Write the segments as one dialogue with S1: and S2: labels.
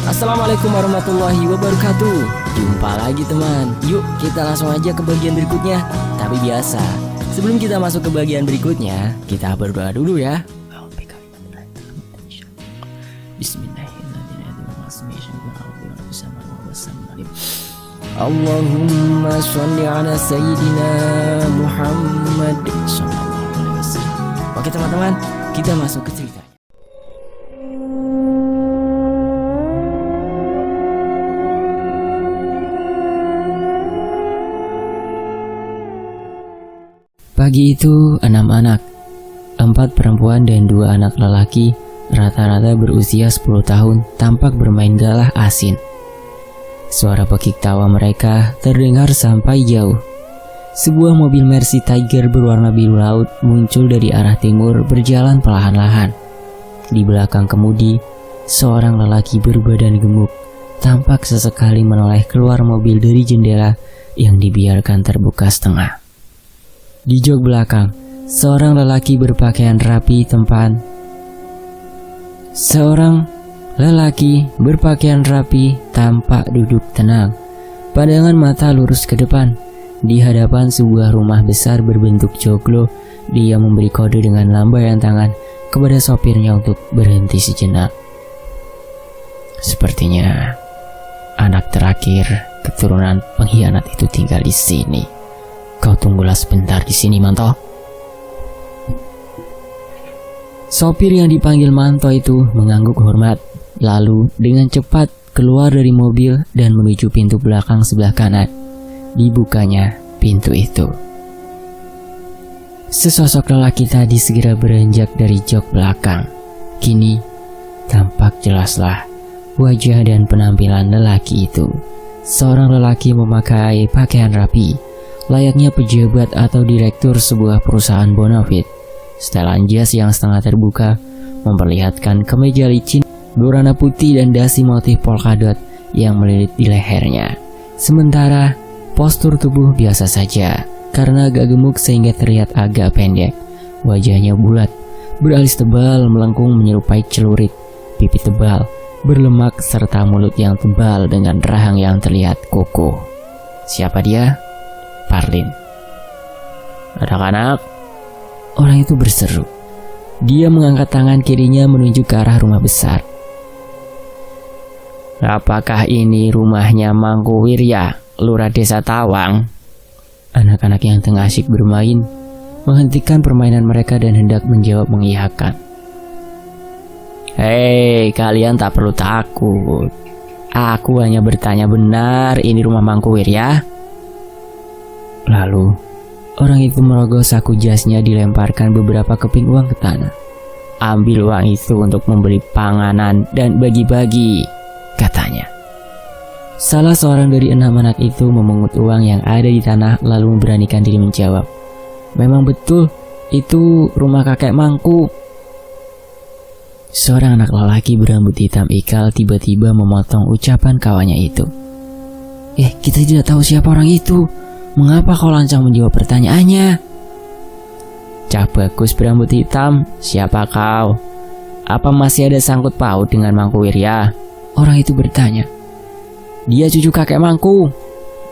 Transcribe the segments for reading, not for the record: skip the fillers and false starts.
S1: Assalamualaikum warahmatullahi wabarakatuh. Jumpa lagi teman. Yuk kita langsung aja ke bagian berikutnya. Tapi biasa, sebelum kita masuk ke bagian berikutnya, kita berdoa dulu ya. Allahumma sholli ala sayyidina Muhammad sallallahu alaihi wasallam. Oke teman-teman, kita masuk ke cerita. Pagi itu 6 anak, 4 perempuan dan 2 anak lelaki, rata-rata berusia 10 tahun, tampak bermain galah asin. Suara pekik tawa mereka terdengar sampai jauh. Sebuah mobil Mercy Tiger berwarna biru laut muncul dari arah timur berjalan perlahan-lahan. Di belakang kemudi, seorang lelaki berbadan gemuk tampak sesekali menoleh keluar mobil dari jendela yang dibiarkan terbuka setengah. Di jok belakang, seorang lelaki berpakaian rapi tampak duduk tenang. Pandangan mata lurus ke depan. Di hadapan sebuah rumah besar berbentuk joglo, dia memberi kode dengan lambaian tangan kepada sopirnya untuk berhenti sejenak. Sepertinya anak terakhir keturunan pengkhianat itu tinggal di sini. Kau tunggulah sebentar di sini, Manto. Sopir yang dipanggil Manto itu mengangguk hormat, lalu dengan cepat keluar dari mobil dan menuju pintu belakang sebelah kanan. Dibukanya pintu itu. Sesosok lelaki tadi segera beranjak dari jok belakang. Kini tampak jelaslah wajah dan penampilan lelaki itu. Seorang lelaki memakai pakaian rapi, layaknya pejabat atau direktur sebuah perusahaan bonafit. Setelan jas yang setengah terbuka memperlihatkan kemeja licin berwarna putih dan dasi motif polkadot yang melilit di lehernya. Sementara postur tubuh biasa saja karena agak gemuk sehingga terlihat agak pendek. Wajahnya bulat, beralis tebal melengkung menyerupai celurit, pipi tebal, berlemak serta mulut yang tebal dengan rahang yang terlihat kokoh. Siapa dia? Parlin. Anak-anak, orang itu berseru. Dia mengangkat tangan kirinya menuju ke arah rumah besar. Apakah ini rumahnya Mangku Wirya, Lurah Desa Tawang? Anak-anak yang tengah asyik bermain menghentikan permainan mereka dan hendak menjawab mengiyakan. Hei, kalian tak perlu takut. Aku hanya bertanya benar ini rumah Mangku Wirya. Lalu, orang itu merogoh saku jasnya dilemparkan beberapa keping uang ke tanah. Ambil uang itu untuk membeli panganan dan bagi-bagi, katanya. Salah seorang dari 6 anak itu memungut uang yang ada di tanah lalu memberanikan diri menjawab. Memang betul, itu rumah kakek Mangku. Seorang anak lelaki berambut hitam ikal tiba-tiba memotong ucapan kawannya itu. Kita tidak tahu siapa orang itu. Mengapa kau lancang menjawab pertanyaannya? Cah bagus berambut hitam, siapa kau? Apa masih ada sangkut paut dengan Mangku Wirya? Orang itu bertanya. Dia cucu kakek Mangku.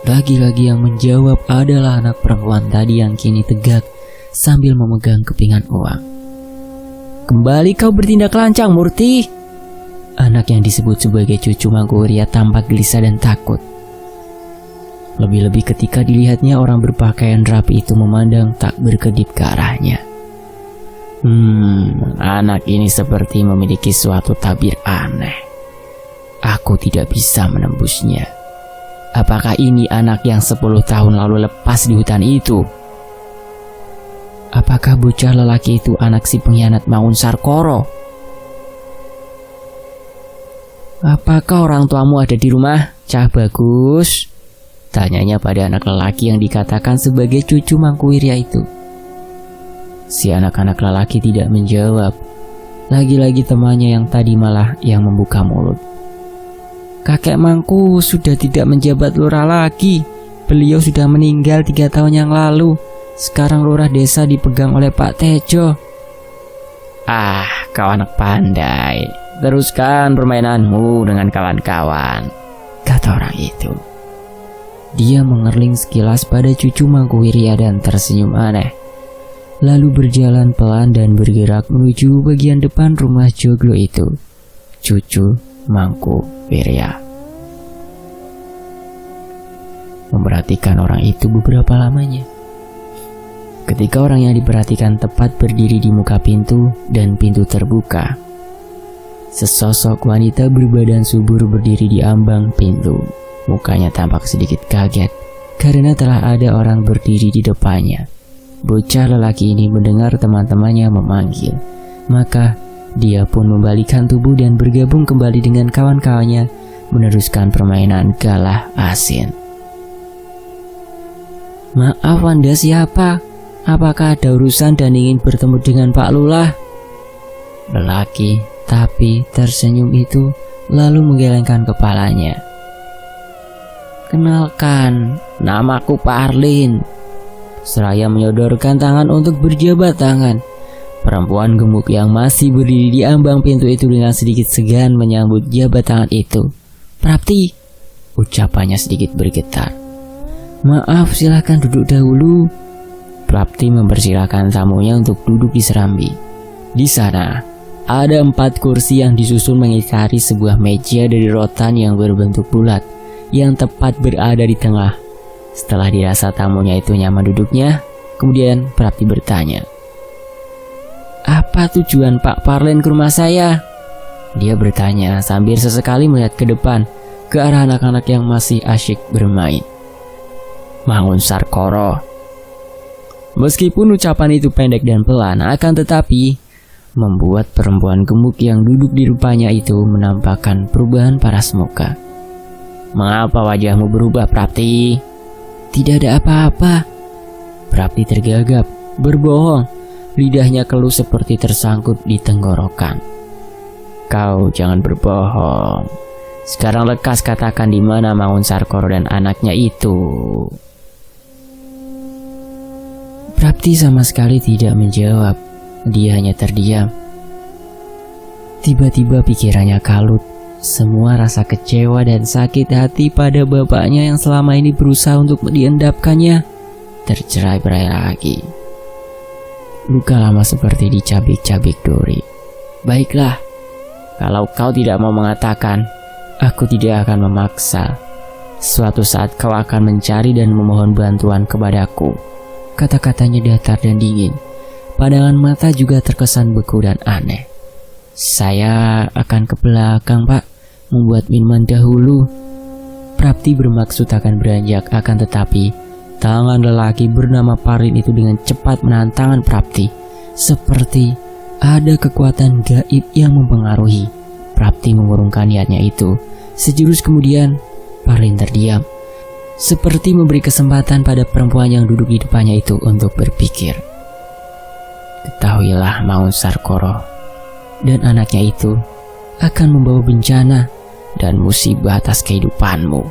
S1: Lagi-lagi yang menjawab adalah anak perempuan tadi yang kini tegak sambil memegang kepingan uang. Kembali kau bertindak lancang, Murti. Anak yang disebut sebagai cucu Mangku Wirya tampak gelisah dan takut. Lebih-lebih ketika dilihatnya orang berpakaian rapi itu memandang tak berkedip ke arahnya. Anak ini seperti memiliki suatu tabir aneh. Aku tidak bisa menembusnya. Apakah ini anak yang 10 tahun lalu lepas di hutan itu? Apakah bocah lelaki itu anak si pengkhianat Mangun Sarkoro? Apakah orang tuamu ada di rumah, Cah Bagus? Tanyanya pada anak lelaki yang dikatakan sebagai cucu Mangku Wirya itu. Si anak-anak lelaki tidak menjawab. Lagi-lagi temannya yang tadi malah yang membuka mulut. Kakek Mangku sudah tidak menjabat lurah lagi. Beliau sudah meninggal 3 tahun yang lalu. Sekarang lurah desa dipegang oleh Pak Tejo. Kau anak pandai. teruskan permainanmu dengan kawan-kawan, kata orang itu. Dia mengerling sekilas pada cucu Mangku Wirya dan tersenyum aneh. Lalu berjalan pelan dan bergerak menuju bagian depan rumah joglo itu. Cucu Mangku Wirya memperhatikan orang itu beberapa lamanya. Ketika orang yang diperhatikan tepat berdiri di muka pintu dan pintu terbuka, sesosok wanita berbadan subur berdiri di ambang pintu. Mukanya tampak sedikit kaget karena telah ada orang berdiri di depannya. Bocah lelaki ini mendengar teman-temannya memanggil, maka dia pun membalikkan tubuh dan bergabung kembali dengan kawan-kawannya meneruskan permainan galah asin. Maaf, Anda siapa? Apakah ada urusan dan ingin bertemu dengan Pak Lurah? Lelaki tapi tersenyum itu lalu menggelengkan kepalanya. Kenalkan, namaku Pak Arlin. Seraya menyodorkan tangan untuk berjabat tangan. Perempuan gemuk yang masih berdiri di ambang pintu itu dengan sedikit segan menyambut jabat tangan itu. Prapti, ucapannya sedikit bergetar. Maaf, silakan duduk dahulu. Prapti mempersilahkan tamunya untuk duduk di serambi. Di sana, ada 4 kursi yang disusun mengitari sebuah meja dari rotan yang berbentuk bulat, yang tepat berada di tengah. Setelah dirasa tamunya itu nyaman duduknya, kemudian Prapti bertanya, "Apa tujuan Pak Parlen ke rumah saya?" Dia bertanya sambil sesekali melihat ke depan, ke arah anak-anak yang masih asyik bermain. Mangun Sarkoro. Meskipun ucapan itu pendek dan pelan, akan tetapi membuat perempuan gemuk yang duduk di depannya itu menampakkan perubahan paras muka. "Mengapa wajahmu berubah, Prapti?" "Tidak ada apa-apa." Prapti tergagap, berbohong. Lidahnya keluh seperti tersangkut di tenggorokan. "Kau jangan berbohong. Sekarang lekas katakan di mana Mangun Sarkoro dan anaknya itu." Prapti sama sekali tidak menjawab. Dia hanya terdiam. Tiba-tiba pikirannya kalut. Semua rasa kecewa dan sakit hati pada bapaknya yang selama ini berusaha untuk diendapkannya tercerai-berai lagi. Luka lama seperti dicabik-cabik duri. "Baiklah, kalau kau tidak mau mengatakan, aku tidak akan memaksa. Suatu saat kau akan mencari dan memohon bantuan kepadaku." Kata-katanya datar dan dingin. Pandangan mata juga terkesan beku dan aneh. "Saya akan ke belakang, Pak, membuat minuman dahulu." Prapti bermaksud akan beranjak, akan tetapi tangan lelaki bernama Parlin itu dengan cepat menahan tangan Prapti. Seperti ada kekuatan gaib yang mempengaruhi. Prapti mengurungkan niatnya itu. Sejurus kemudian, Parlin terdiam, seperti memberi kesempatan pada perempuan yang duduk di depannya itu untuk berpikir. "Ketahuilah, Mangun Sarkoro dan anaknya itu akan membawa bencana dan musibah atas kehidupanmu.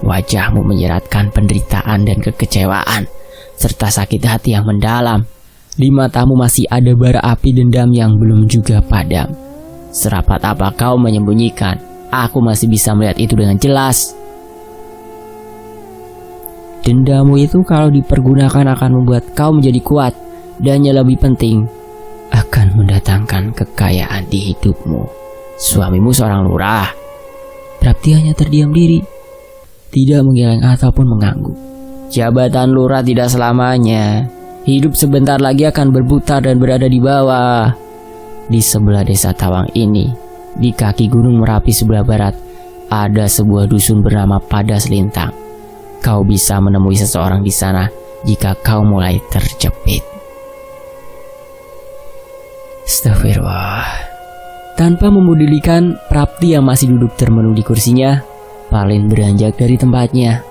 S1: Wajahmu menyeratkan penderitaan dan kekecewaan, serta sakit hati yang mendalam. Di matamu masih ada bara api dendam yang belum juga padam. Serapat apa kau menyembunyikan, aku masih bisa melihat itu dengan jelas. Dendammu itu kalau dipergunakan akan membuat kau menjadi kuat, dan yang lebih penting, akan mendatangkan kekayaan di hidupmu. Suamimu seorang lurah." Prapti hanya terdiam diri, tidak menggeleng ataupun mengangguk. "Jabatan lurah tidak selamanya. Hidup sebentar lagi akan berputar dan berada di bawah. Di sebelah desa Tawang ini, di kaki gunung Merapi sebelah barat, ada sebuah dusun bernama Padas Lintang. Kau bisa menemui seseorang di sana jika kau mulai terjepit." Astagfirullah. Tanpa memodulikan Prapti yang masih duduk termenung di kursinya, Parlin beranjak dari tempatnya.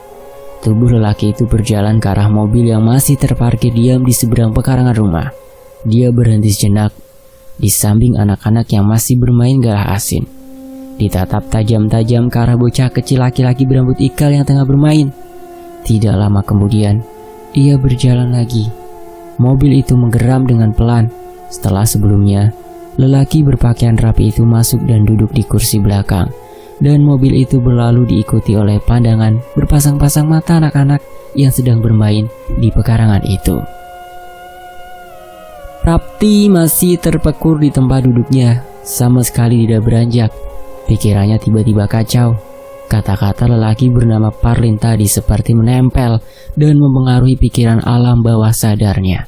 S1: Tubuh lelaki itu berjalan ke arah mobil yang masih terparkir diam di seberang pekarangan rumah. Dia berhenti sejenak di samping anak-anak yang masih bermain galah asin. Ditatap tajam-tajam ke arah bocah kecil laki-laki berambut ikal yang tengah bermain. Tidak lama kemudian, ia berjalan lagi. Mobil itu menggeram dengan pelan. Setelah sebelumnya lelaki berpakaian rapi itu masuk dan duduk di kursi belakang, dan mobil itu berlalu diikuti oleh pandangan berpasang-pasang mata anak-anak yang sedang bermain di pekarangan itu. Prapti masih terpekur di tempat duduknya, sama sekali tidak beranjak. Pikirannya tiba-tiba kacau. Kata-kata lelaki bernama Parlin tadi seperti menempel dan mempengaruhi pikiran alam bawah sadarnya.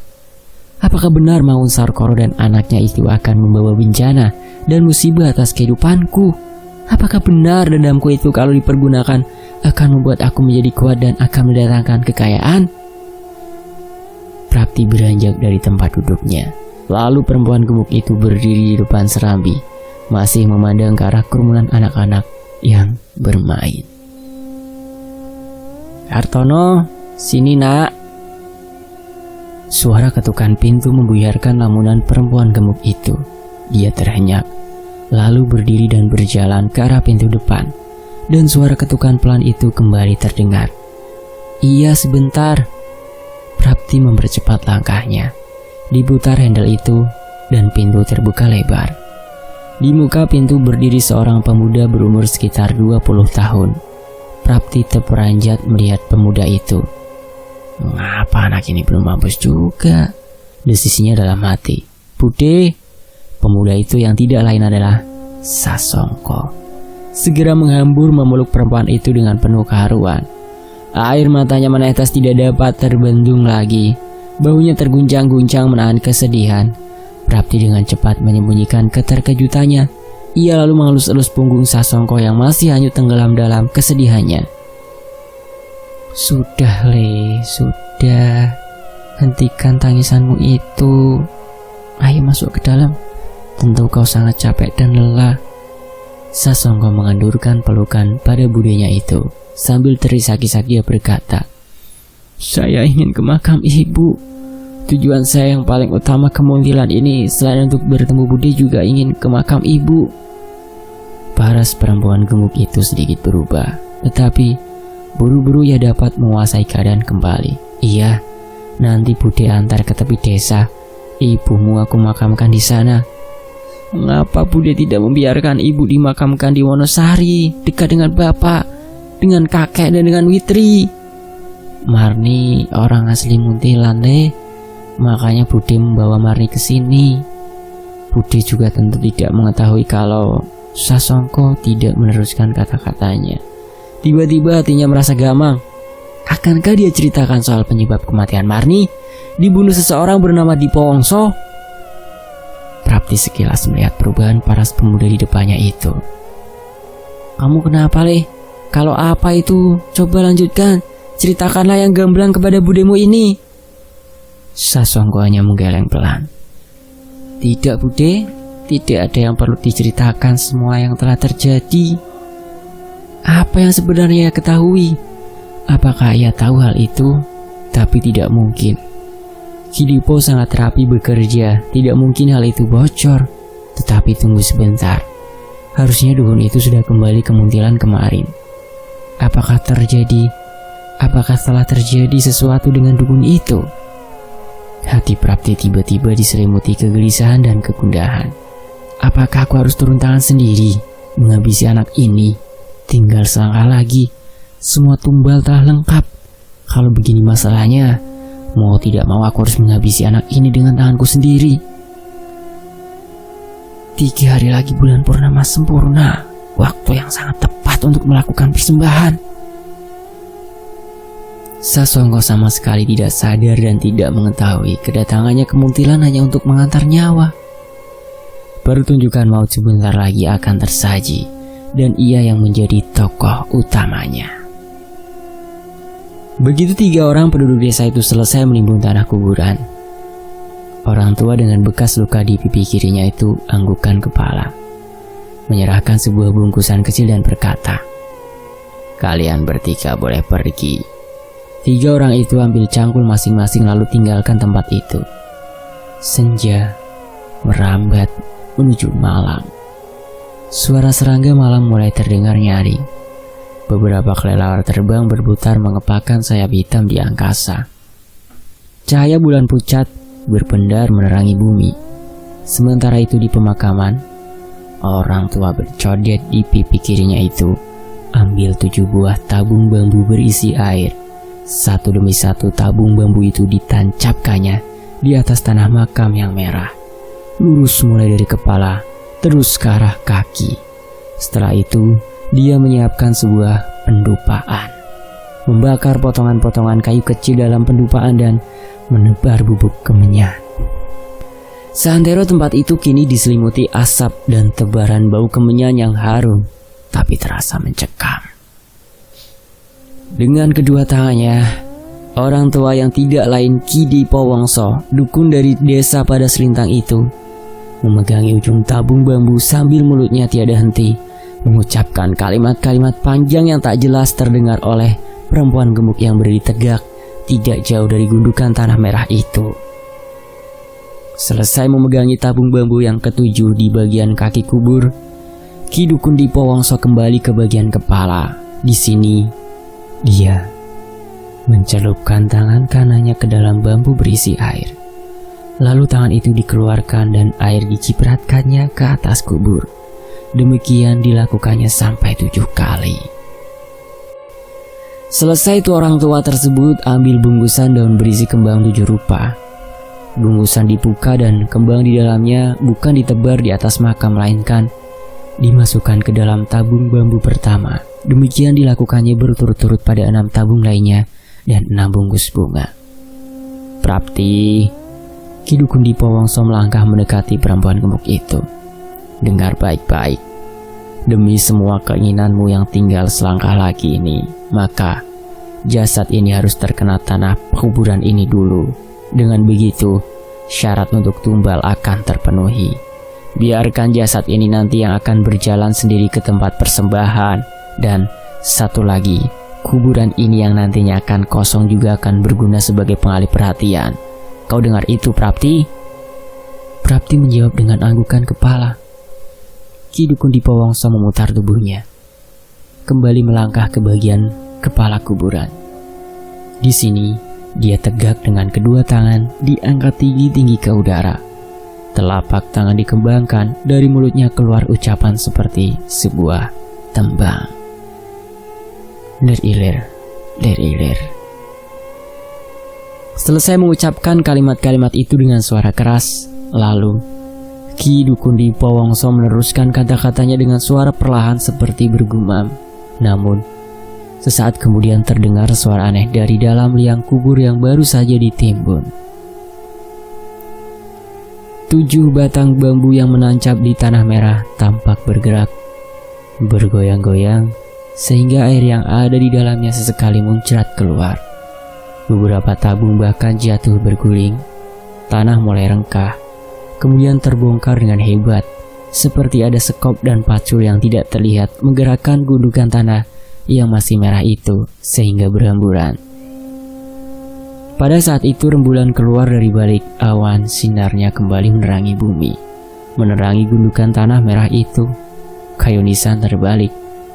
S1: Apakah benar Maun Sarkoro dan anaknya itu akan membawa bencana dan musibah atas kehidupanku? Apakah benar dendamku itu kalau dipergunakan akan membuat aku menjadi kuat dan akan mendatangkan kekayaan? Prapti beranjak dari tempat duduknya. Lalu perempuan gemuk itu berdiri di depan serambi, masih memandang ke arah kerumunan anak-anak yang bermain. Hartono, sini nak. Suara ketukan pintu membuyarkan lamunan perempuan gemuk itu. Dia terhenyak, lalu berdiri dan berjalan ke arah pintu depan. Dan suara ketukan pelan itu kembali terdengar. Iya, sebentar. Prapti mempercepat langkahnya. Diputar handle itu dan pintu terbuka lebar. Di muka pintu berdiri seorang pemuda berumur sekitar 20 tahun. Prapti terperanjat melihat pemuda itu. Mengapa anak ini belum mampus juga? Desisnya dalam hati. Bude, pemuda itu yang tidak lain adalah Sasongko. Segera menghambur memeluk perempuan itu dengan penuh keharuan. Air matanya menetes tidak dapat terbendung lagi. Bahunya terguncang-guncang menahan kesedihan. Prapti dengan cepat menyembunyikan keterkejutannya. Ia lalu mengelus-elus punggung Sasongko yang masih hanyut tenggelam dalam kesedihannya. Sudah, Le, sudah. Hentikan tangisanmu itu. Ayo masuk ke dalam. Tentu kau sangat capek dan lelah. Sasongko mengendurkan pelukan pada budenya itu. Sambil terisak-isak dia berkata, saya ingin ke makam ibu. Tujuan saya yang paling utama ke Muntilan ini selain untuk bertemu Bude juga ingin ke makam ibu. Paras perempuan gemuk itu sedikit berubah, tetapi buru-buru ia dapat menguasai keadaan kembali. Iya, nanti Bude antar ke tepi desa. Ibumu aku makamkan di sana. Mengapa Bude tidak membiarkan ibu dimakamkan di Wonosari, dekat dengan bapak, dengan kakek dan dengan Witri? Marni orang asli Muntilan, Le. Makanya Bude membawa Marni ke sini. Bude juga tentu tidak mengetahui kalau Sasongko tidak meneruskan kata-katanya. Tiba-tiba hatinya merasa gamang. Akankah dia ceritakan soal penyebab kematian Marni? Dibunuh seseorang bernama Dipo Wongso? Prapti sekilas melihat perubahan paras pemuda di depannya itu. Kamu kenapa, Le? Kalau apa itu? Coba lanjutkan. Ceritakanlah yang gamblang kepada budemu ini. Sasongko hanya menggeleng pelan. Tidak, Bude. Tidak ada yang perlu diceritakan semua yang telah terjadi. Apa yang sebenarnya ia ketahui? Apakah ia tahu hal itu? Tapi tidak mungkin. Kidipo sangat rapi bekerja. Tidak mungkin hal itu bocor. Tetapi tunggu sebentar. Harusnya dukun itu sudah kembali ke Muntilan kemarin. Apakah telah terjadi sesuatu dengan dukun itu? Hati Prapti tiba-tiba diselimuti kegelisahan dan kegundahan. Apakah aku harus turun tangan sendiri menghabisi anak ini? Tinggal selangkah lagi. Semua tumbal telah lengkap. Kalau begini masalahnya, mau tidak mau aku harus menghabisi anak ini dengan tanganku sendiri. 3 hari lagi bulan purnama sempurna. Waktu yang sangat tepat untuk melakukan persembahan. Sasongko sama sekali tidak sadar dan tidak mengetahui kedatangannya ke Muntilan hanya untuk mengantar nyawa. Pertunjukan maut sebentar lagi akan tersaji, dan ia yang menjadi tokoh utamanya. Begitu 3 orang penduduk desa itu selesai menimbun tanah kuburan, orang tua dengan bekas luka di pipi kirinya itu anggukkan kepala, menyerahkan sebuah bungkusan kecil dan berkata, kalian bertiga boleh pergi. 3 orang itu ambil cangkul masing-masing lalu tinggalkan tempat itu. Senja merambat menuju malam. Suara serangga malam mulai terdengar nyaring. Beberapa kelelawar terbang berputar mengepakkan sayap hitam di angkasa. Cahaya bulan pucat berpendar menerangi bumi. Sementara itu di pemakaman, orang tua bercodet di pipi kirinya itu ambil 7 buah tabung bambu berisi air. Satu demi satu tabung bambu itu ditancapkannya di atas tanah makam yang merah, lurus mulai dari kepala terus ke arah kaki. Setelah itu dia menyiapkan sebuah pendupaan, membakar potongan-potongan kayu kecil dalam pendupaan dan menebar bubuk kemenyan. Seantero tempat itu kini diselimuti asap dan tebaran bau kemenyan yang harum tapi terasa mencekam. Dengan kedua tangannya, orang tua yang tidak lain Ki Dipo Wongso, dukun dari desa pada selintang itu, memegangi ujung tabung bambu sambil mulutnya tiada henti mengucapkan kalimat-kalimat panjang yang tak jelas terdengar oleh perempuan gemuk yang berdiri tegak tidak jauh dari gundukan tanah merah itu. Selesai memegangi tabung bambu yang ketujuh di bagian kaki kubur, Ki Dukun Dipo Wongso kembali ke bagian kepala. Di sini, dia mencelupkan tangan kanannya ke dalam bambu berisi air. Lalu tangan itu dikeluarkan dan air dicipratkannya ke atas kubur. Demikian dilakukannya sampai 7 kali. Selesai itu orang tua tersebut ambil bungkusan daun berisi kembang 7 rupa. Bungkusan dibuka dan kembang di dalamnya bukan ditebar di atas makam, melainkan dimasukkan ke dalam tabung bambu pertama. Demikian dilakukannya berturut-turut pada 6 tabung lainnya dan 6 bungkus bunga. Prapti, Ki Dukun Dipo Wongso melangkah mendekati perempuan gemuk itu. Dengar baik-baik. Demi semua keinginanmu yang tinggal selangkah lagi ini, maka jasad ini harus terkena tanah kuburan ini dulu. Dengan begitu, syarat untuk tumbal akan terpenuhi. Biarkan jasad ini nanti yang akan berjalan sendiri ke tempat persembahan. Dan satu lagi, kuburan ini yang nantinya akan kosong juga akan berguna sebagai pengalih perhatian. Kau dengar itu, Prapti? Prapti menjawab dengan anggukan kepala. Ki Dukun Dipo Wongso memutar tubuhnya, kembali melangkah ke bagian kepala kuburan. Di sini, dia tegak dengan kedua tangan diangkat tinggi-tinggi ke udara. Telapak tangan dikembangkan, dari mulutnya keluar ucapan seperti sebuah tembang. Ler-iler, ler-iler. Selesai mengucapkan kalimat-kalimat itu dengan suara keras, lalu Ki Dukun Dipo Wongso meneruskan kata-katanya dengan suara perlahan seperti bergumam. Namun, sesaat kemudian terdengar suara aneh dari dalam liang kubur yang baru saja ditimbun. 7 batang bambu yang menancap di tanah merah tampak bergerak, bergoyang-goyang, sehingga air yang ada di dalamnya sesekali muncrat keluar. Beberapa tabung bahkan jatuh berguling. Tanah mulai rengkah, kemudian terbongkar dengan hebat, seperti ada sekop dan pacul yang tidak terlihat menggerakkan gundukan tanah yang masih merah itu sehingga berhamburan. Pada saat itu rembulan keluar dari balik awan, sinarnya kembali menerangi bumi, menerangi gundukan tanah merah itu. Kayu nisan terbalik,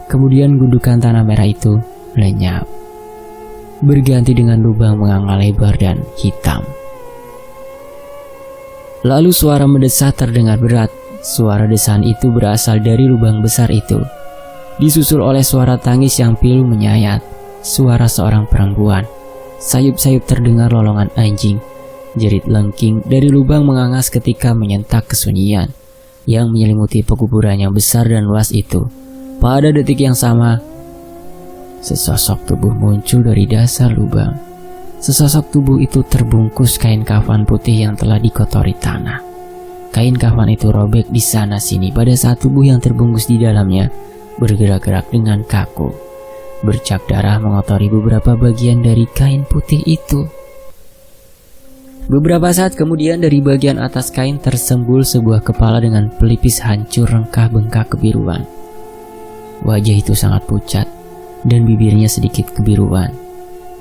S1: kemudian gundukan tanah merah itu lenyap, berganti dengan lubang menganga lebar dan hitam. Lalu suara mendesah terdengar berat. Suara desahan itu berasal dari lubang besar itu, disusul oleh suara tangis yang pilu menyayat, suara seorang perempuan. Sayup-sayup terdengar lolongan anjing, jerit lengking dari lubang mengangas ketika menyentak kesunyian yang menyelimuti pekuburan yang besar dan luas itu. Pada detik yang sama, sesosok tubuh muncul dari dasar lubang. Sesosok tubuh itu terbungkus kain kafan putih yang telah dikotori tanah. Kain kafan itu robek di sana-sini pada saat tubuh yang terbungkus di dalamnya bergerak-gerak dengan kaku. Bercak darah mengotori beberapa bagian dari kain putih itu. Beberapa saat kemudian dari bagian atas kain tersembul sebuah kepala dengan pelipis hancur rengkah bengkak kebiruan. Wajah itu sangat pucat dan bibirnya sedikit kebiruan.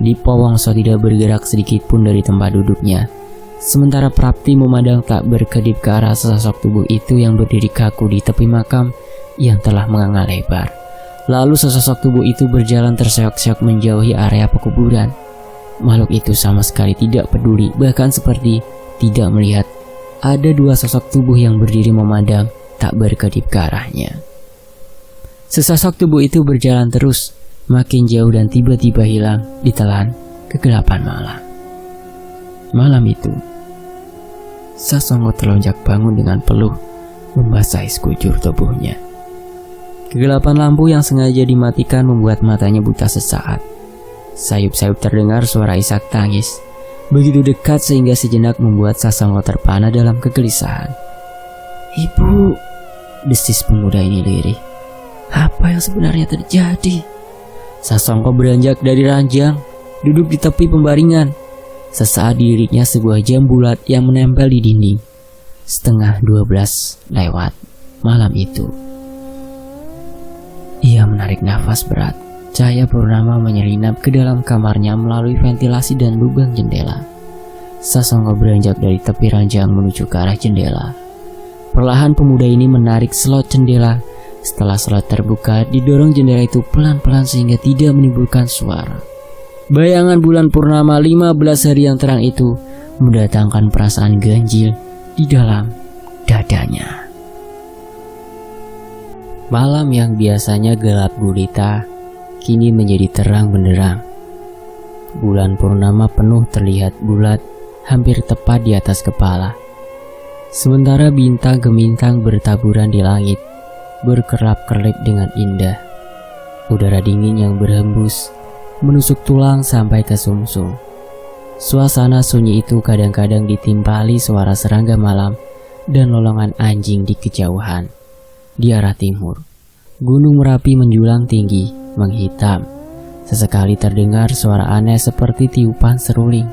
S1: Dipo Wongso tidak bergerak sedikit pun dari tempat duduknya. Sementara Prapti memandang tak berkedip ke arah sesosok tubuh itu yang berdiri kaku di tepi makam yang telah menganga lebar. Lalu sesosok tubuh itu berjalan terseok-seok menjauhi area pekuburan. Makhluk itu sama sekali tidak peduli, bahkan seperti tidak melihat ada dua sosok tubuh yang berdiri memandang tak berkedip ke arahnya. Sesosok tubuh itu berjalan terus, makin jauh dan tiba-tiba hilang ditelan kegelapan malam. Malam itu, Sasongko terlonjak bangun dengan peluh membasahi sekujur tubuhnya. Kegelapan lampu yang sengaja dimatikan membuat matanya buta sesaat. Sayup-sayup terdengar suara isak tangis, begitu dekat sehingga sejenak membuat Sasongko terpana dalam kegelisahan. "Ibu," desis pemuda ini lirih. "Apa yang sebenarnya terjadi?" Sasongko beranjak dari ranjang, duduk di tepi pembaringan. Sesaat diliriknya sebuah jam bulat yang menempel di dinding. 11:30 lewat malam itu. Ia menarik nafas berat. Cahaya purnama menyelinap ke dalam kamarnya melalui ventilasi dan lubang jendela. Sasongko beranjak dari tepi ranjang menuju ke arah jendela. Perlahan pemuda ini menarik slot jendela. Setelah slot terbuka, didorong jendela itu pelan-pelan sehingga tidak menimbulkan suara. Bayangan bulan purnama 15 hari yang terang itu mendatangkan perasaan ganjil di dalam dadanya. Malam yang biasanya gelap gulita kini menjadi terang benderang. Bulan purnama penuh terlihat bulat, hampir tepat di atas kepala. Sementara bintang gemintang bertaburan di langit, berkerap-kerip dengan indah. Udara dingin yang berhembus menusuk tulang sampai ke sumsum. Suasana sunyi itu kadang-kadang ditimpali suara serangga malam dan lolongan anjing di kejauhan. Di arah timur, Gunung Merapi menjulang tinggi, menghitam. Sesekali terdengar suara aneh seperti tiupan seruling.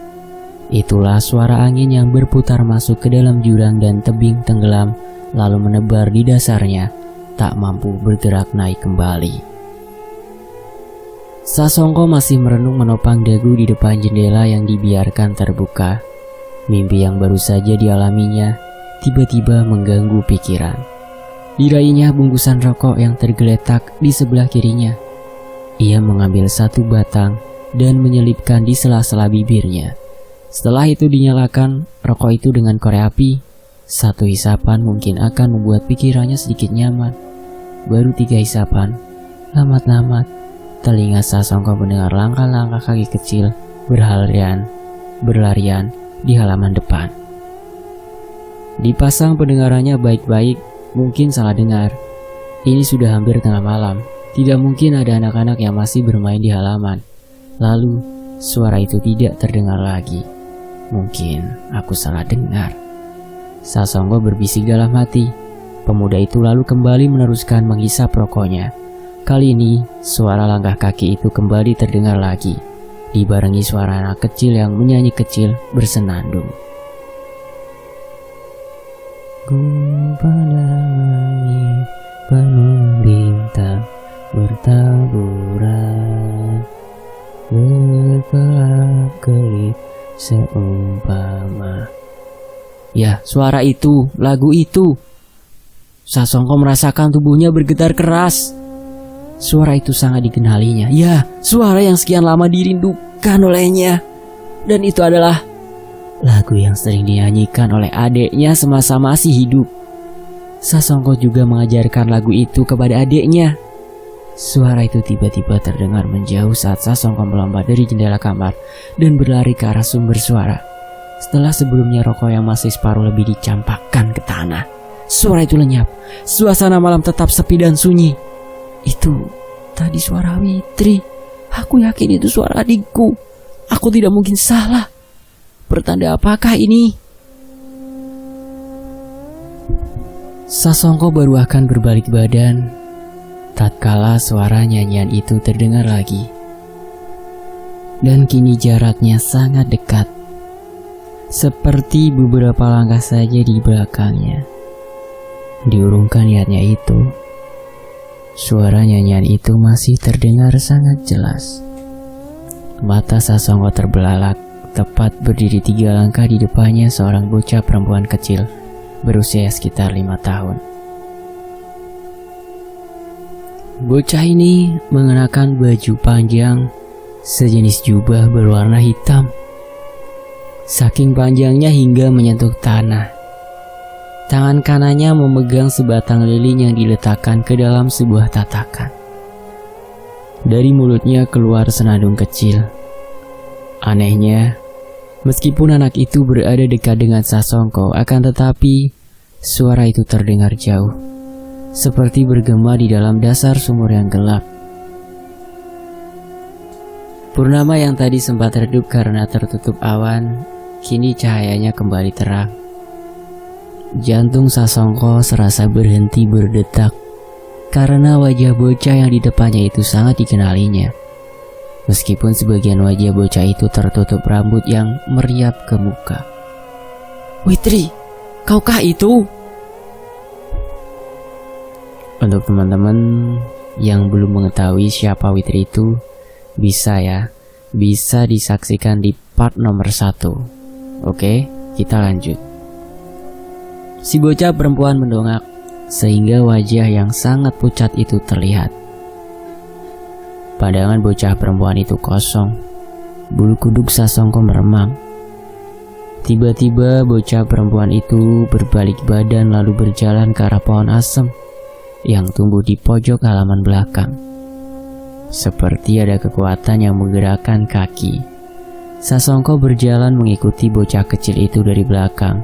S1: Itulah suara angin yang berputar masuk ke dalam jurang dan tebing tenggelam, lalu menebar di dasarnya, tak mampu bergerak naik kembali. Sasongko masih merenung menopang dagu di depan jendela yang dibiarkan terbuka. Mimpi yang baru saja dialaminya tiba-tiba mengganggu pikiran. Diraihnya bungkusan rokok yang tergeletak di sebelah kirinya. Ia mengambil satu batang dan menyelipkan di sela-sela bibirnya. Setelah itu dinyalakan rokok itu dengan korek api. Satu hisapan mungkin akan membuat pikirannya sedikit nyaman. Baru 3 hisapan, lamat-lamat telinga Sasongko mendengar langkah-langkah kaki kecil berlarian di halaman depan. Dipasang pendengarannya baik-baik, mungkin salah dengar. Ini sudah hampir tengah malam, tidak mungkin ada anak-anak yang masih bermain di halaman. Lalu suara itu tidak terdengar lagi. Mungkin aku salah dengar. Sasongko berbisik dalam hati. Pemuda itu lalu kembali meneruskan menghisap rokoknya. Kali ini suara langkah kaki itu kembali terdengar lagi, dibarengi suara anak kecil yang menyanyi kecil bersenandung. Pandang langit penuh bintang bertaburan, berkelap-kelip seumpama. Ya, suara itu, lagu itu. Sasongko merasakan tubuhnya bergetar keras. Suara itu sangat dikenalinya. Ya, suara yang sekian lama dirindukan olehnya. Dan itu adalah lagu yang sering dinyanyikan oleh adiknya semasa masih hidup. Sasongko juga mengajarkan lagu itu kepada adiknya. Suara itu tiba-tiba terdengar menjauh saat Sasongko melompat dari jendela kamar dan berlari ke arah sumber suara. Setelah sebelumnya rokok yang masih separuh lebih dicampakkan ke tanah, suara itu lenyap. Suasana malam tetap sepi dan sunyi. Itu tadi suara Witri. Aku yakin itu suara adikku. Aku tidak mungkin salah. Pertanda apakah ini? Sasongko baru akan berbalik badan tatkala suara nyanyian itu terdengar lagi. Dan kini jaraknya sangat dekat, seperti beberapa langkah saja di belakangnya. Diurungkan niatnya itu, suara nyanyian itu masih terdengar sangat jelas. Mata Sasongko terbelalak, tepat berdiri 3 langkah di depannya seorang bocah perempuan kecil berusia sekitar 5 tahun. Bocah ini mengenakan baju panjang sejenis jubah berwarna hitam. Saking panjangnya hingga menyentuh tanah. Tangan kanannya memegang sebatang lilin yang diletakkan ke dalam sebuah tatakan. Dari mulutnya keluar senandung kecil. Anehnya, meskipun anak itu berada dekat dengan Sasongko, akan tetapi suara itu terdengar jauh, seperti bergema di dalam dasar sumur yang gelap. Purnama yang tadi sempat redup karena tertutup awan, kini cahayanya kembali terang. Jantung Sasongko serasa berhenti berdetak karena wajah bocah yang di depannya itu sangat dikenalinya. Meskipun sebagian wajah bocah itu tertutup rambut yang meriap ke muka. "Witri, kaukah itu?" Untuk teman-teman yang belum mengetahui siapa Witri itu, bisa disaksikan di part nomor 1. Oke, kita lanjut. Si bocah perempuan mendongak sehingga wajah yang sangat pucat itu terlihat. Pandangan bocah perempuan itu kosong. Bulu kuduk Sasongko meremang. Tiba-tiba bocah perempuan itu berbalik badan lalu berjalan ke arah pohon asem yang tumbuh di pojok halaman belakang. Seperti ada kekuatan yang menggerakkan kaki. Sasongko berjalan mengikuti bocah kecil itu dari belakang.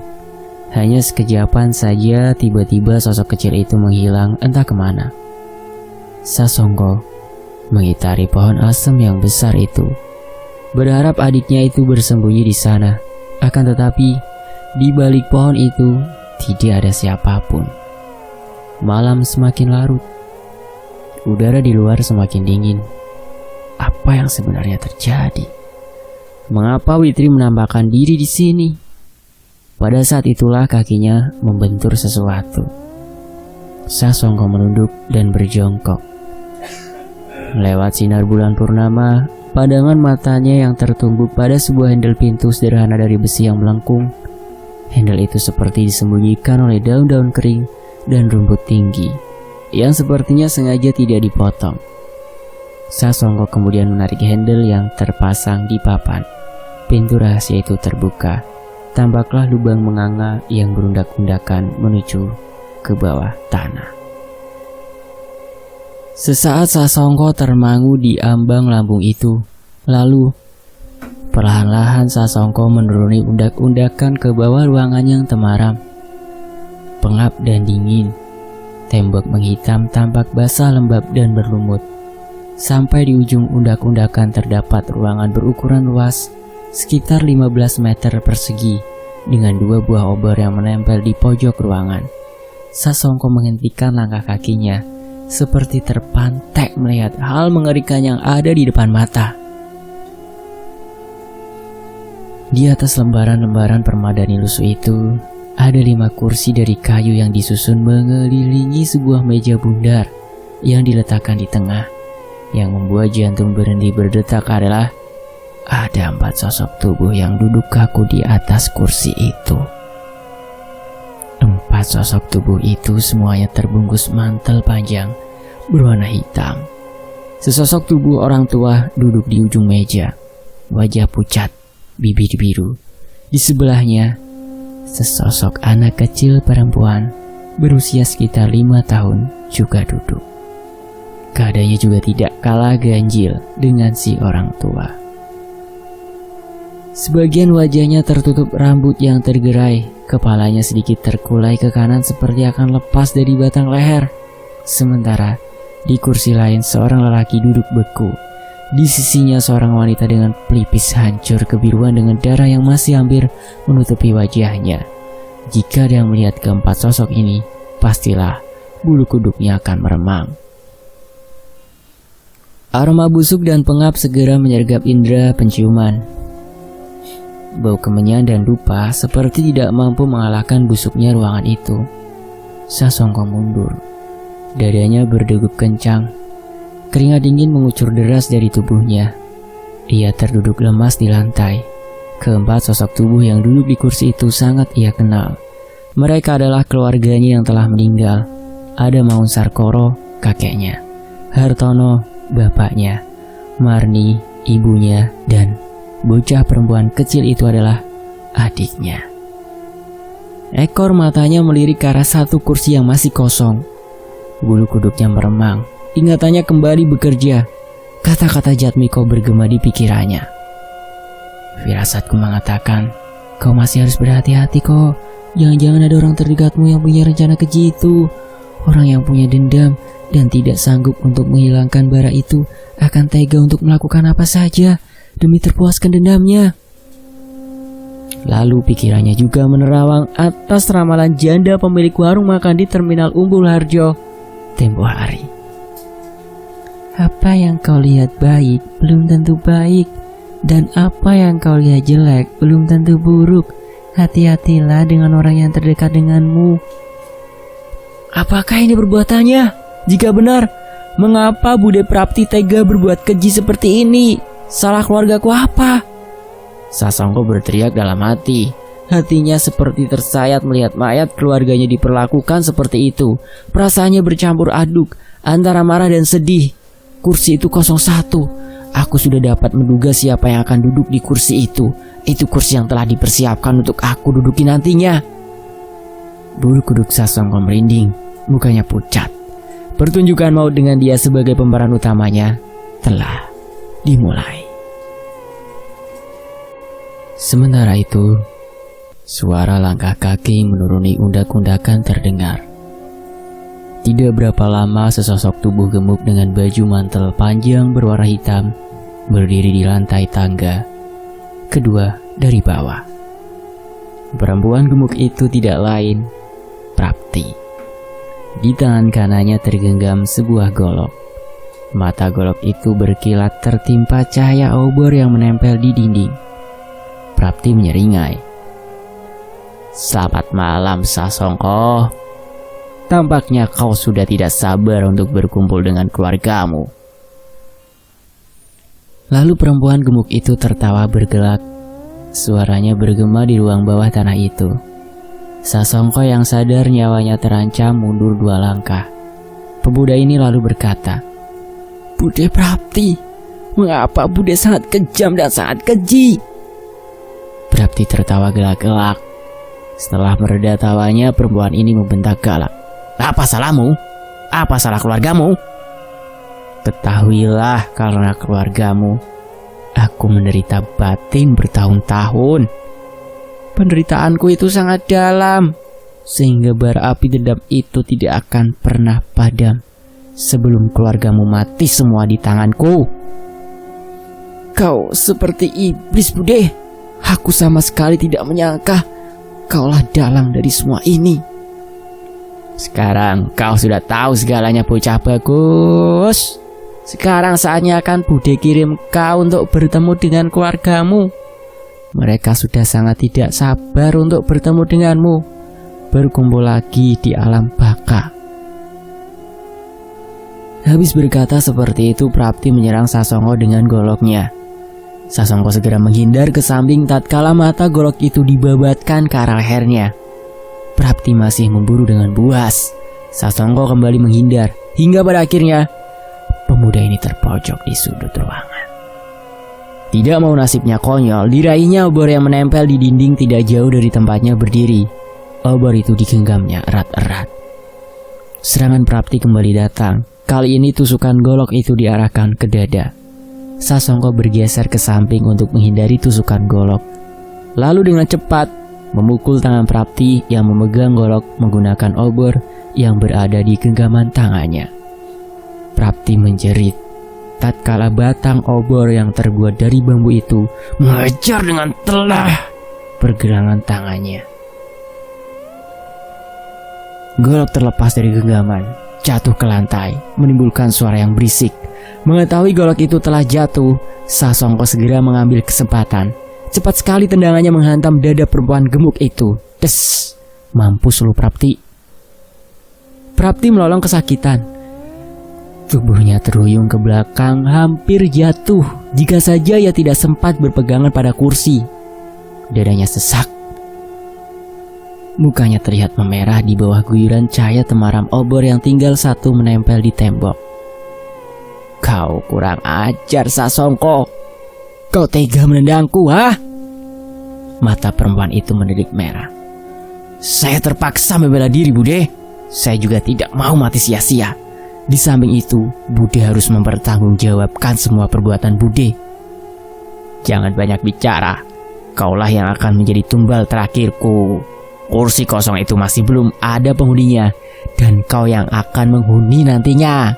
S1: Hanya sekejapan saja tiba-tiba sosok kecil itu menghilang entah kemana. Sasongko mengitari pohon asem yang besar itu, berharap adiknya itu bersembunyi di sana. Akan tetapi di balik pohon itu tidak ada siapapun. Malam semakin larut. Udara di luar semakin dingin. Apa yang sebenarnya terjadi? Mengapa Witri menampakkan diri di sini? Pada saat itulah kakinya membentur sesuatu. Sasongko menunduk dan berjongkok. Lewat sinar bulan purnama, pandangan matanya yang tertumbuk pada sebuah handle pintu sederhana dari besi yang melengkung. Handle itu seperti disembunyikan oleh daun-daun kering dan rumput tinggi yang sepertinya sengaja tidak dipotong. Sasongko kemudian menarik handle yang terpasang di papan. Pintu rahasia itu terbuka. Tampaklah lubang menganga yang berundak-undakan menuju ke bawah tanah. Sesaat Sasongko termangu di ambang lambung itu. Lalu perlahan-lahan Sasongko menuruni undak-undakan ke bawah ruangan yang temaram. Pengap dan dingin. Tembok menghitam tampak basah lembab dan berlumut. Sampai di ujung undak-undakan terdapat ruangan berukuran luas sekitar 15 meter persegi dengan 2 buah obor yang menempel di pojok ruangan. Sasongko menghentikan langkah kakinya seperti terpantek melihat hal mengerikan yang ada di depan mata. Di atas lembaran-lembaran permadani lusuh itu ada 5 kursi dari kayu yang disusun mengelilingi sebuah meja bundar yang diletakkan di tengah. Yang membuat jantung berhenti berdetak adalah ada 4 sosok tubuh yang duduk kaku di atas kursi itu. 4 sosok tubuh itu semuanya terbungkus mantel panjang berwarna hitam. Sesosok tubuh orang tua duduk di ujung meja, wajah pucat, bibir biru. Di sebelahnya, sesosok anak kecil perempuan berusia sekitar 5 tahun juga duduk. Keadaannya juga tidak kalah ganjil dengan si orang tua. Sebagian wajahnya tertutup rambut yang tergerai, kepalanya sedikit terkulai ke kanan seperti akan lepas dari batang leher. Sementara di kursi lain seorang lelaki duduk beku. Di sisinya seorang wanita dengan pelipis hancur kebiruan dengan darah yang masih hampir menutupi wajahnya. Jika dia melihat keempat sosok ini, pastilah bulu kuduknya akan meremang. Aroma busuk dan pengap segera menyergap indera penciuman. Bau kemenyan dan dupa seperti tidak mampu mengalahkan busuknya ruangan itu. Sasongko mundur. Dadanya berdegup kencang. Keringat dingin mengucur deras dari tubuhnya. Ia terduduk lemas di lantai. Keempat sosok tubuh yang duduk di kursi itu sangat ia kenal. Mereka adalah keluarganya yang telah meninggal. Ada Maung Sarkoro, kakeknya, Hartono, bapaknya, Marni, ibunya, dan bocah perempuan kecil itu adalah adiknya. Ekor matanya melirik ke arah satu kursi yang masih kosong. Bulu kuduknya meremang. Ingatannya kembali bekerja. Kata-kata Jatmiko bergema di pikirannya. Firasatku mengatakan, kau masih harus berhati-hati kok. Jangan-jangan ada orang terdekatmu yang punya rencana keji itu. Orang yang punya dendam dan tidak sanggup untuk menghilangkan bara itu akan tega untuk melakukan apa saja demi terpuaskan dendamnya. Lalu pikirannya juga menerawang atas ramalan janda pemilik warung makan di Terminal Umbul Harjo tempo hari. Apa yang kau lihat baik belum tentu baik, dan apa yang kau lihat jelek belum tentu buruk. Hati-hatilah dengan orang yang terdekat denganmu. Apakah ini perbuatannya? Jika benar, mengapa Bude Prapti tega berbuat keji seperti ini? Salah keluargaku apa? Sasongko berteriak dalam hati. Hatinya seperti tersayat melihat mayat keluarganya diperlakukan seperti itu. Perasaannya bercampur aduk antara marah dan sedih. Kursi itu 01. Aku sudah dapat menduga siapa yang akan duduk di kursi itu. Itu kursi yang telah dipersiapkan untuk aku duduki nantinya. Bulu kuduk Sasongko merinding, mukanya pucat. Pertunjukan maut dengan dia sebagai pemeran utamanya telah dimulai. Sementara itu, suara langkah kaki menuruni undak-undakan terdengar. Tidak berapa lama sesosok tubuh gemuk dengan baju mantel panjang berwarna hitam berdiri di lantai tangga kedua dari bawah. Perempuan gemuk itu tidak lain Prapti. Di tangan kanannya tergenggam sebuah golok. Mata golok itu berkilat tertimpa cahaya obor yang menempel di dinding. Prapti menyeringai. Selamat malam Sasongko. Tampaknya kau sudah tidak sabar untuk berkumpul dengan keluargamu. Lalu perempuan gemuk itu tertawa bergelak. Suaranya bergema di ruang bawah tanah itu. Sasongko yang sadar nyawanya terancam mundur 2 langkah. Pemuda ini lalu berkata, Bude Prapti, mengapa Bude sangat kejam dan sangat keji? Prapti tertawa gelak-gelak. Setelah mereda tawanya, perempuan ini membentak galak. Apa salahmu? Apa salah keluargamu? Ketahuilah karena keluargamu, aku menderita batin bertahun-tahun. Penderitaanku itu sangat dalam, sehingga bara api dendam itu tidak akan pernah padam sebelum keluargamu mati semua di tanganku. Kau seperti iblis, Bude. Aku sama sekali tidak menyangka kaulah dalang dari semua ini. Sekarang kau sudah tahu segalanya, bocah bagus. Sekarang saatnya akan Bude kirim kau untuk bertemu dengan keluargamu. Mereka sudah sangat tidak sabar untuk bertemu denganmu, berkumpul lagi di alam baka. Habis berkata seperti itu, Prapti menyerang Sasongko dengan goloknya. Sasongko segera menghindar ke samping tatkala mata golok itu dibabatkan ke arah lehernya. Prapti masih memburu dengan buas. Sasongko kembali menghindar, hingga pada akhirnya pemuda ini terpojok di sudut ruangan. Tidak mau nasibnya konyol, diraihnya obor yang menempel di dinding tidak jauh dari tempatnya berdiri. Obor itu digenggamnya erat-erat. Serangan Prapti kembali datang. Kali ini tusukan golok itu diarahkan ke dada. Sasongko bergeser ke samping untuk menghindari tusukan golok. Lalu dengan cepat memukul tangan Prapti yang memegang golok menggunakan obor yang berada di genggaman tangannya. Prapti menjerit tatkala batang obor yang terbuat dari bambu itu mengejar dengan telah pergelangan tangannya. Golok terlepas dari genggaman, jatuh ke lantai, menimbulkan suara yang berisik. Mengetahui golok itu telah jatuh, Sasongko segera mengambil kesempatan. Cepat sekali tendangannya menghantam dada perempuan gemuk itu. Des! Mampus lu Prapti. Prapti melolong kesakitan. Tubuhnya terhuyung ke belakang, hampir jatuh jika saja ia tidak sempat berpegangan pada kursi. Dadanya sesak. Mukanya terlihat memerah di bawah guyuran cahaya temaram obor yang tinggal satu menempel di tembok. Kau kurang ajar Sasongko. Kau tega menendangku, ha? Mata perempuan itu mendelik merah. Saya terpaksa membela diri, Bude. Saya juga tidak mau mati sia-sia. Di samping itu, Bude harus mempertanggungjawabkan semua perbuatan Bude. Jangan banyak bicara. Kaulah yang akan menjadi tumbal terakhirku. Kursi kosong itu masih belum ada penghuninya, dan kau yang akan menghuni nantinya.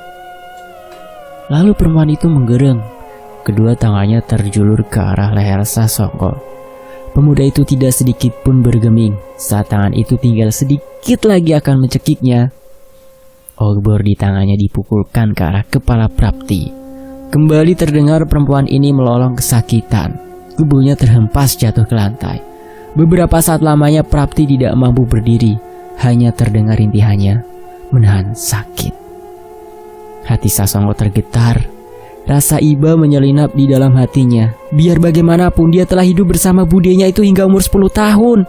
S1: Lalu perempuan itu menggereng. Kedua tangannya terjulur ke arah leher Sasongko. Pemuda itu tidak sedikit pun bergeming saat tangan itu tinggal sedikit lagi akan mencekiknya. Obor di tangannya dipukulkan ke arah kepala Prapti. Kembali terdengar perempuan ini melolong kesakitan. Tubuhnya terhempas jatuh ke lantai. Beberapa saat lamanya Prapti tidak mampu berdiri. Hanya terdengar rintihannya menahan sakit. Hati Sasongko tergetar. Rasa iba menyelinap di dalam hatinya. Biar bagaimanapun dia telah hidup bersama budenya itu hingga umur 10 tahun.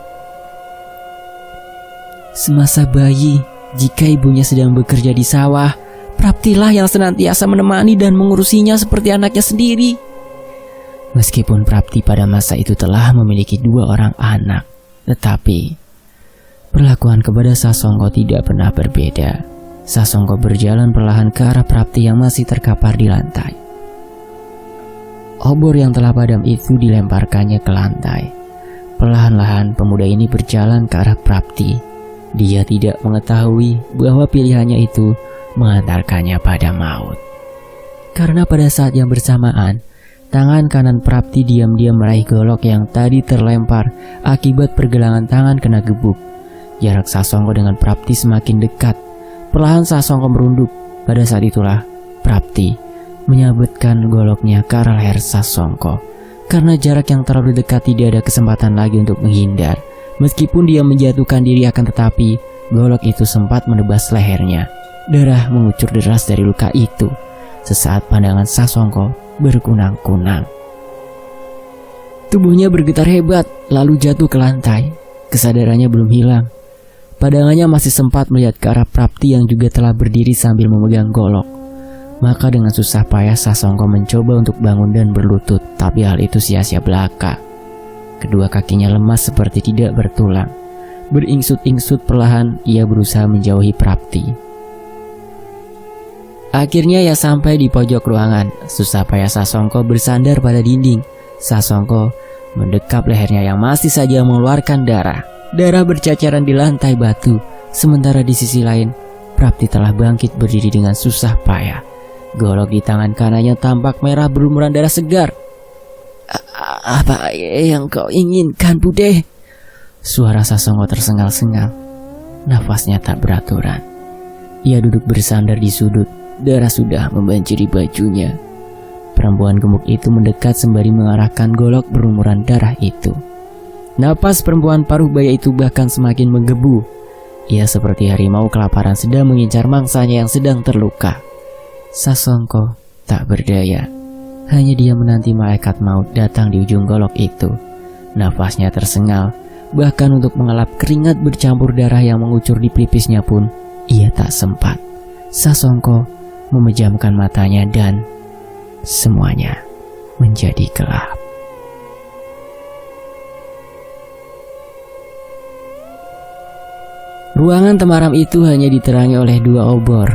S1: Semasa bayi, jika ibunya sedang bekerja di sawah, Praptilah yang senantiasa menemani dan mengurusinya seperti anaknya sendiri. Meskipun Prapti pada masa itu telah memiliki 2 orang anak, tetapi perlakuan kepada Sasongko tidak pernah berbeda. Sasongko berjalan perlahan ke arah Prapti yang masih terkapar di lantai. Obor yang telah padam itu dilemparkannya ke lantai. Perlahan-lahan pemuda ini berjalan ke arah Prapti. Dia tidak mengetahui bahwa pilihannya itu mengantarkannya pada maut. Karena pada saat yang bersamaan, tangan kanan Prapti diam-diam meraih golok yang tadi terlempar akibat pergelangan tangan kena gebuk. Jarak Sasongko dengan Prapti semakin dekat. Perlahan Sasongko merunduk. Pada saat itulah Prapti menyabetkan goloknya ke arah leher Sasongko. Karena jarak yang terlalu dekat tidak ada kesempatan lagi untuk menghindar. Meskipun dia menjatuhkan diri akan tetapi golok itu sempat menebas lehernya. Darah mengucur deras dari luka itu. Sesaat pandangan Sasongko berkunang-kunang. Tubuhnya bergetar hebat lalu jatuh ke lantai. Kesadarannya belum hilang. Pandangannya masih sempat melihat ke arah Prapti yang juga telah berdiri sambil memegang golok. Maka dengan susah payah Sasongko mencoba untuk bangun dan berlutut, tapi hal itu sia-sia belaka. Kedua kakinya lemas seperti tidak bertulang. Beringsut-ingsut perlahan ia berusaha menjauhi Prapti. Akhirnya ia sampai di pojok ruangan. Susah payah Sasongko bersandar pada dinding. Sasongko mendekap lehernya yang masih saja mengeluarkan darah. Darah bercacaran di lantai batu. Sementara di sisi lain, Prapti telah bangkit berdiri dengan susah payah. Golok di tangan kanannya tampak merah berlumuran darah segar. Apa yang kau inginkan, Bude? Suara Sasongko tersengal-sengal. Nafasnya tak beraturan. Ia duduk bersandar di sudut. Darah sudah membanjiri bajunya. Perempuan gemuk itu mendekat sembari mengarahkan golok berlumuran darah itu. Napas perempuan paruh baya itu bahkan semakin menggebu. Ia seperti harimau kelaparan sedang mengincar mangsanya yang sedang terluka. Sasongko tak berdaya. Hanya dia menanti malaikat maut datang di ujung golok itu. Nafasnya tersengal. Bahkan untuk mengelap keringat bercampur darah yang mengucur di pelipisnya pun ia tak sempat. Sasongko memejamkan matanya dan semuanya menjadi gelap. Ruangan temaram itu hanya diterangi oleh 2 obor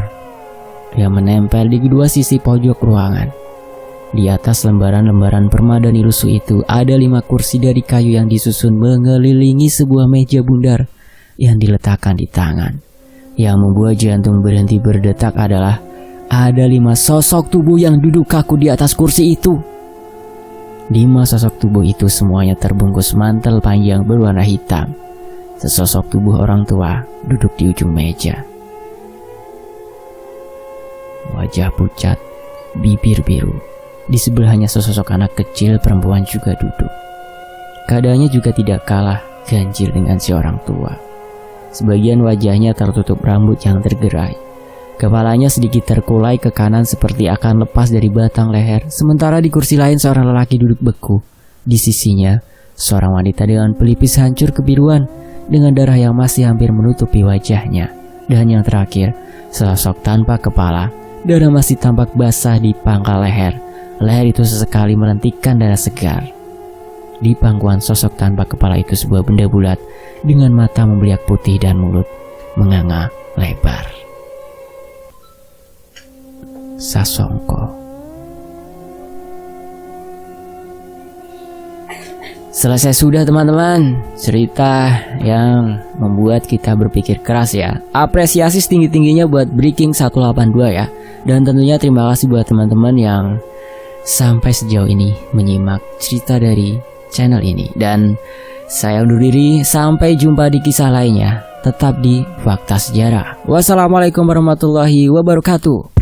S1: yang menempel di kedua sisi pojok ruangan. Di atas lembaran-lembaran permadani lusuh itu ada 5 kursi dari kayu yang disusun mengelilingi sebuah meja bundar yang diletakkan di tangan. Yang membuat jantung berhenti berdetak adalah ada 5 sosok tubuh yang duduk kaku di atas kursi itu. 5 sosok tubuh itu semuanya terbungkus mantel panjang berwarna hitam. Sesosok tubuh orang tua duduk di ujung meja. Wajah pucat, bibir biru. Di sebelahnya sesosok anak kecil perempuan juga duduk. Keadaannya juga tidak kalah ganjil dengan si orang tua. Sebagian wajahnya tertutup rambut yang tergerai. Kepalanya sedikit terkulai ke kanan seperti akan lepas dari batang leher. Sementara di kursi lain seorang lelaki duduk beku. Di sisinya, seorang wanita dengan pelipis hancur kebiruan dengan darah yang masih hampir menutupi wajahnya. Dan yang terakhir, sesosok tanpa kepala. Darah masih tampak basah di pangkal leher. Leher itu sesekali melentikkan darah segar. Di pangkuan sosok tanpa kepala itu sebuah benda bulat dengan mata membeliak putih dan mulut menganga lebar. Sasongko. Selesai sudah teman-teman, cerita yang membuat kita berpikir keras ya. Apresiasi setinggi-tingginya buat Breaking 182 ya. Dan tentunya terima kasih buat teman-teman yang sampai sejauh ini menyimak cerita dari channel ini. Dan saya undur diri, sampai jumpa di kisah lainnya. Tetap di Fakta Sejarah. Wassalamualaikum warahmatullahi wabarakatuh.